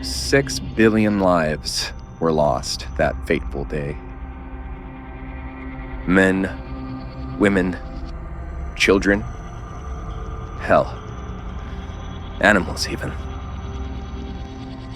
6 billion lives were lost that fateful day. Men, women, children, hell, animals even.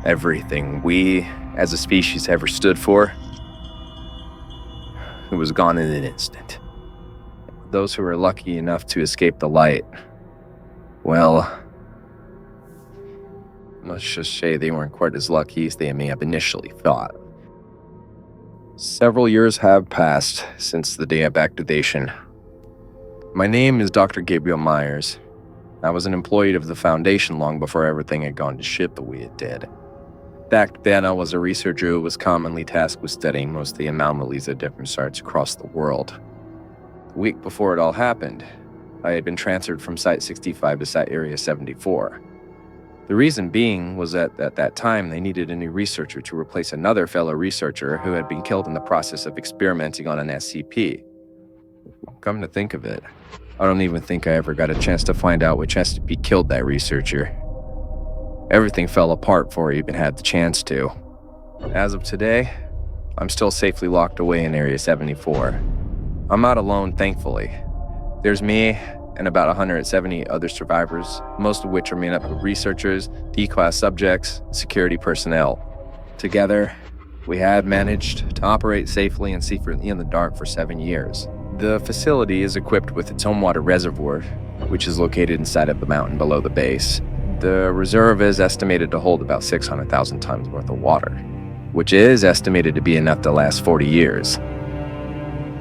Everything we, as a species, ever stood for, it was gone in an instant. Those who were lucky enough to escape the light, well, let's just say they weren't quite as lucky as they may have initially thought. Several years have passed since the day of activation. My name is Dr. Gabriel Myers. I was an employee of the Foundation long before everything had gone to shit the way it did. Back then, I was a researcher who was commonly tasked with studying most of the anomalies at different sites across the world. The week before it all happened, I had been transferred from Site 65 to Site Area 74. The reason being was that at that time they needed a new researcher to replace another fellow researcher who had been killed in the process of experimenting on an SCP. Come to think of it, I don't even think I ever got a chance to find out which SCP killed that researcher. Everything fell apart before I even had the chance to. As of today, I'm still safely locked away in Area 74. I'm not alone, thankfully. There's me and about 170 other survivors, most of which are made up of researchers, D-class subjects, and security personnel. Together, we have managed to operate safely and secretly in the dark for 7 years. The facility is equipped with its own water reservoir, which is located inside of the mountain below the base. The reserve is estimated to hold about 600,000 tons worth of water, which is estimated to be enough to last 40 years.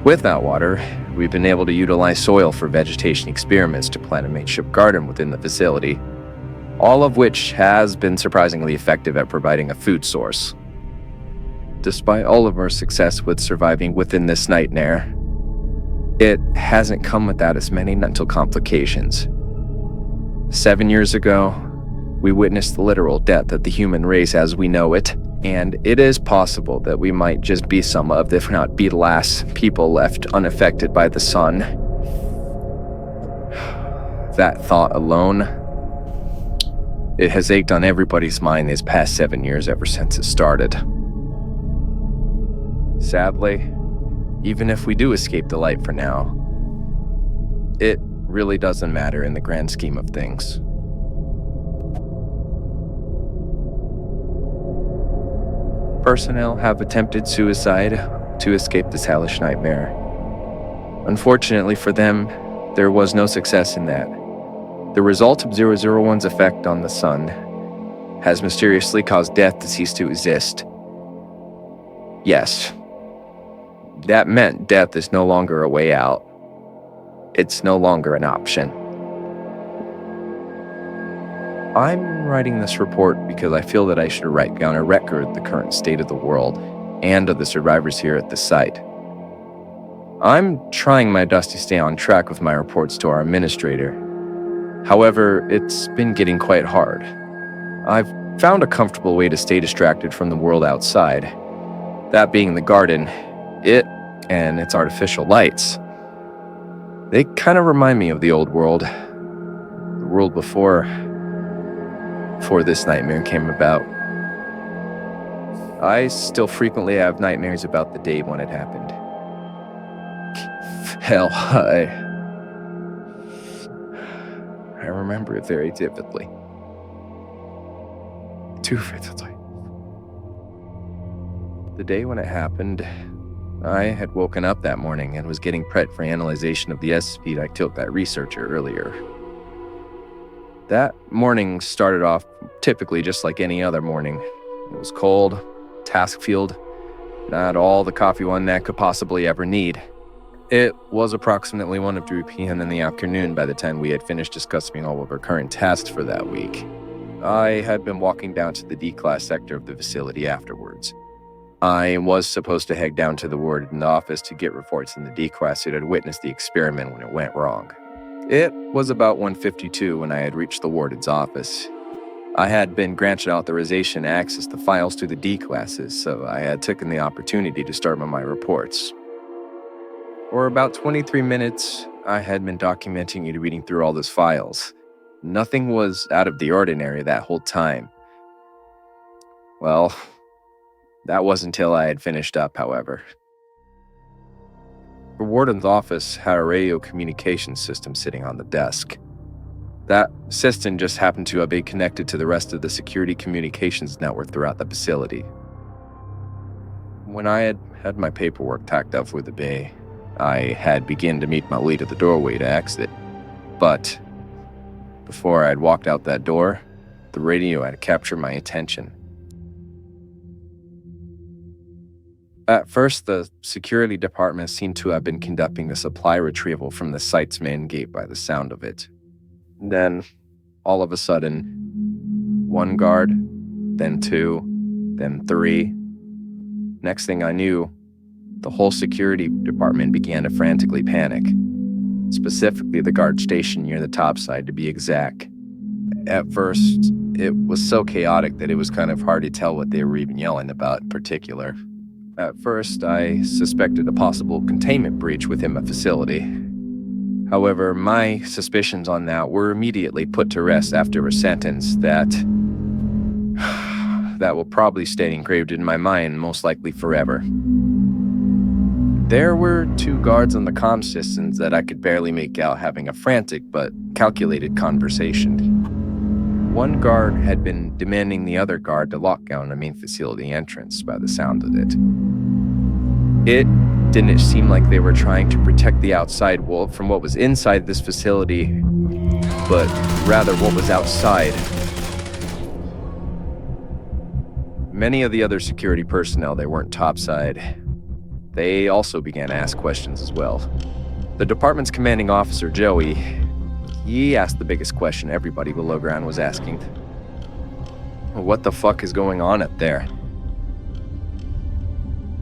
With that water, we've been able to utilize soil for vegetation experiments to plant a makeshift garden within the facility, all of which has been surprisingly effective at providing a food source. Despite all of our success with surviving within this nightmare, it hasn't come without its many mental complications. 7 years ago, we witnessed the literal death of the human race as we know it, and it is possible that we might just be some of, if not be the last people left unaffected by the sun. That thought alone, it has ached on everybody's mind these past 7 years ever since it started. Sadly, even if we do escape the light for now, it really doesn't matter in the grand scheme of things. Personnel have attempted suicide to escape this hellish nightmare. Unfortunately for them, there was no success in that. The result of 001's effect on the sun has mysteriously caused death to cease to exist. Yes, that meant death is no longer a way out. It's no longer an option. I'm writing this report because I feel that I should write down a record of the current state of the world and of the survivors here at the site. I'm trying my best to stay on track with my reports to our administrator. However, it's been getting quite hard. I've found a comfortable way to stay distracted from the world outside. That being the garden, it and its artificial lights. They kind of remind me of the old world. The world before this nightmare came about. I still frequently have nightmares about the day when it happened. Hell, I remember it very vividly. Too vividly. The day when it happened, I had woken up that morning and was getting prepped for analyzation of the SCP I killed that researcher earlier. That morning started off typically just like any other morning. It was cold, task-fueled, not all the coffee one that could possibly ever need. It was approximately 1:03 p.m. in the afternoon by the time we had finished discussing all of our current tasks for that week. I had been walking down to the D-class sector of the facility afterwards. I was supposed to head down to the ward in the office to get reports in the D-class who had witnessed the experiment when it went wrong. It was about 1:52 when I had reached the warden's office. I had been granted authorization to access the files to the D-classes, so I had taken the opportunity to start on my reports. For about 23 minutes, I had been documenting and reading through all those files. Nothing was out of the ordinary that whole time. Well, that wasn't until I had finished up, however. The warden's office had a radio communication system sitting on the desk. That system just happened to have been connected to the rest of the security communications network throughout the facility. When I had my paperwork tacked up for the day, I had begun to make my way to the doorway to exit. But before I'd walked out that door, the radio had captured my attention. At first, the security department seemed to have been conducting the supply retrieval from the site's main gate by the sound of it. Then, all of a sudden, one guard, then two, then three. Next thing I knew, the whole security department began to frantically panic. Specifically, the guard stationed near the top side, to be exact. At first, it was so chaotic that it was kind of hard to tell what they were even yelling about in particular. At first, I suspected a possible containment breach within my facility. However, my suspicions on that were immediately put to rest after a sentence that will probably stay engraved in my mind, most likely forever. There were two guards on the comm systems that I could barely make out having a frantic but calculated conversation. One guard had been demanding the other guard to lock down the main facility entrance by the sound of it. It didn't seem like they were trying to protect the outside world from what was inside this facility, but rather what was outside. Many of the other security personnel, they weren't topside. They also began to ask questions as well. The department's commanding officer, Joey, he asked the biggest question everybody below ground was asking. What the fuck is going on up there?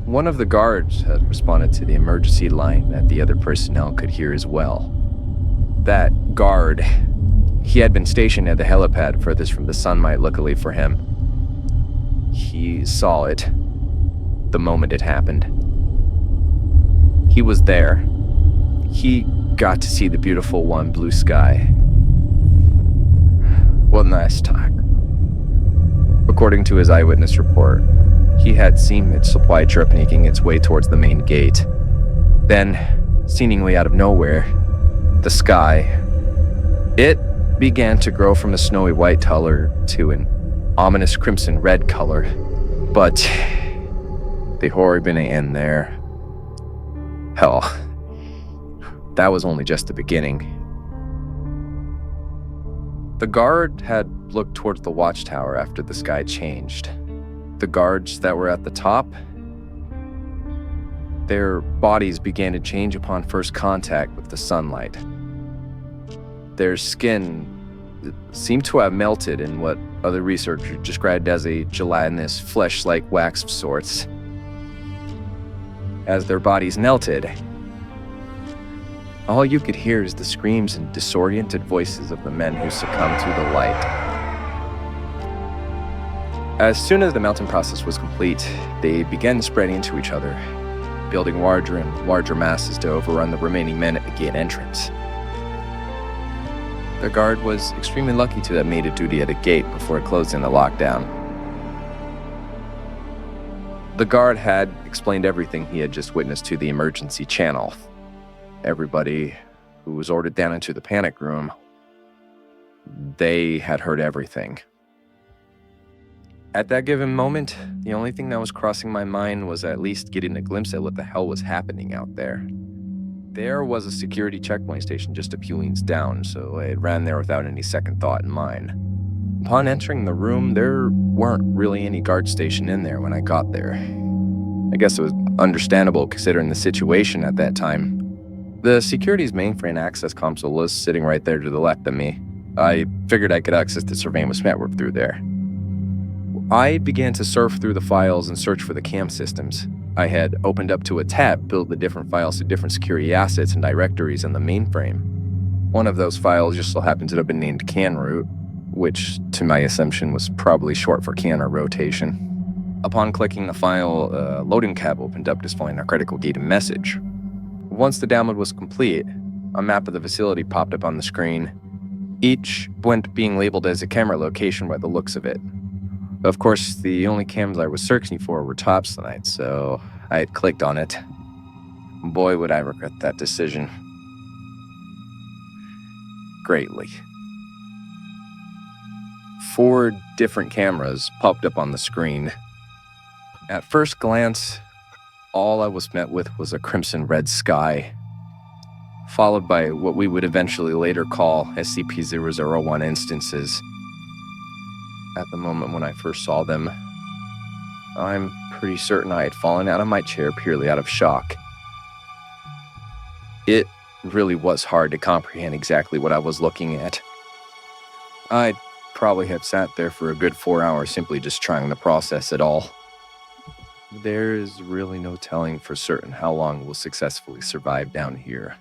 One of the guards had responded to the emergency line that the other personnel could hear as well. That guard, he had been stationed at the helipad furthest from the sunlight, luckily for him. He saw it the moment it happened. He was there. He got to see the beautiful one blue sky. What a nice time. According to his eyewitness report, he had seen its supply truck making its way towards the main gate. Then, seemingly out of nowhere, the sky, it began to grow from a snowy white color to an ominous crimson red color. But the horror didn't end there. Hell, that was only just the beginning. The guard had looked towards the watchtower after the sky changed. The guards that were at the top, their bodies began to change upon first contact with the sunlight. Their skin seemed to have melted in what other researchers described as a gelatinous, flesh-like wax of sorts. As their bodies melted, all you could hear is the screams and disoriented voices of the men who succumbed to the light. As soon as the melting process was complete, they began spreading to each other, building larger and larger masses to overrun the remaining men at the gate entrance. The guard was extremely lucky to have made a duty at a gate before closing the lockdown. The guard had explained everything he had just witnessed to the emergency channel. Everybody who was ordered down into the panic room, they had heard everything. At that given moment, the only thing that was crossing my mind was at least getting a glimpse at what the hell was happening out there. There was a security checkpoint station just a few lanes down, so I ran there without any second thought in mind. Upon entering the room, there weren't really any guard station in there when I got there. I guess it was understandable considering the situation at that time. The security's mainframe access console was sitting right there to the left of me. I figured I could access the surveillance network through there. I began to surf through the files and search for the cam systems. I had opened up to a tab, build the different files to different security assets and directories in the mainframe. One of those files just so happened to have been named CanRoot, which, to my assumption, was probably short for canner rotation. Upon clicking the file, a loading tab opened up displaying a critical data message. Once the download was complete, a map of the facility popped up on the screen, each point being labeled as a camera location by the looks of it. Of course, the only cams I was searching for were tops tonight, so I had clicked on it. Boy, would I regret that decision. Greatly. 4 different cameras popped up on the screen. At first glance, all I was met with was a crimson-red sky, followed by what we would eventually later call SCP-001 instances. At the moment when I first saw them, I'm pretty certain I had fallen out of my chair purely out of shock. It really was hard to comprehend exactly what I was looking at. I'd probably have sat there for a good 4 hours simply just trying to process it all. There's really no telling for certain how long we'll successfully survive down here.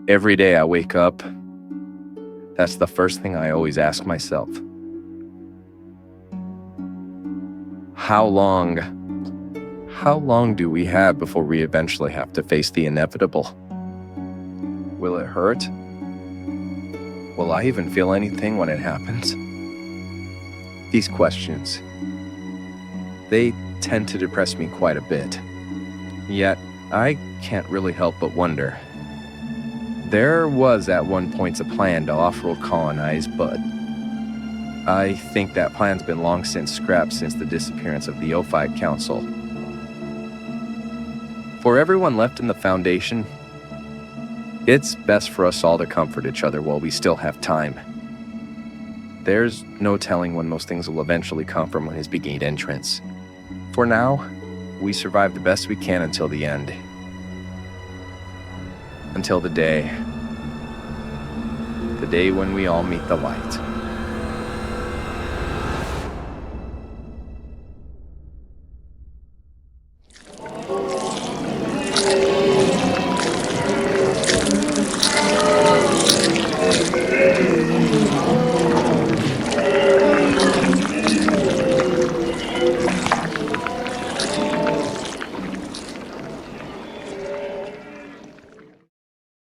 Every day I wake up, that's the first thing I always ask myself. How long do we have before we eventually have to face the inevitable? Will it hurt? Will I even feel anything when it happens? These questions, they tend to depress me quite a bit. Yet, I can't really help but wonder. There was at one point a plan to off-world colonize, but I think that plan's been long since scrapped since the disappearance of the O5 Council. For everyone left in the Foundation, it's best for us all to comfort each other while we still have time. There's no telling when most things will eventually come from his brigade entrance. For now, we survive the best we can until the end. Until the day when we all meet the light.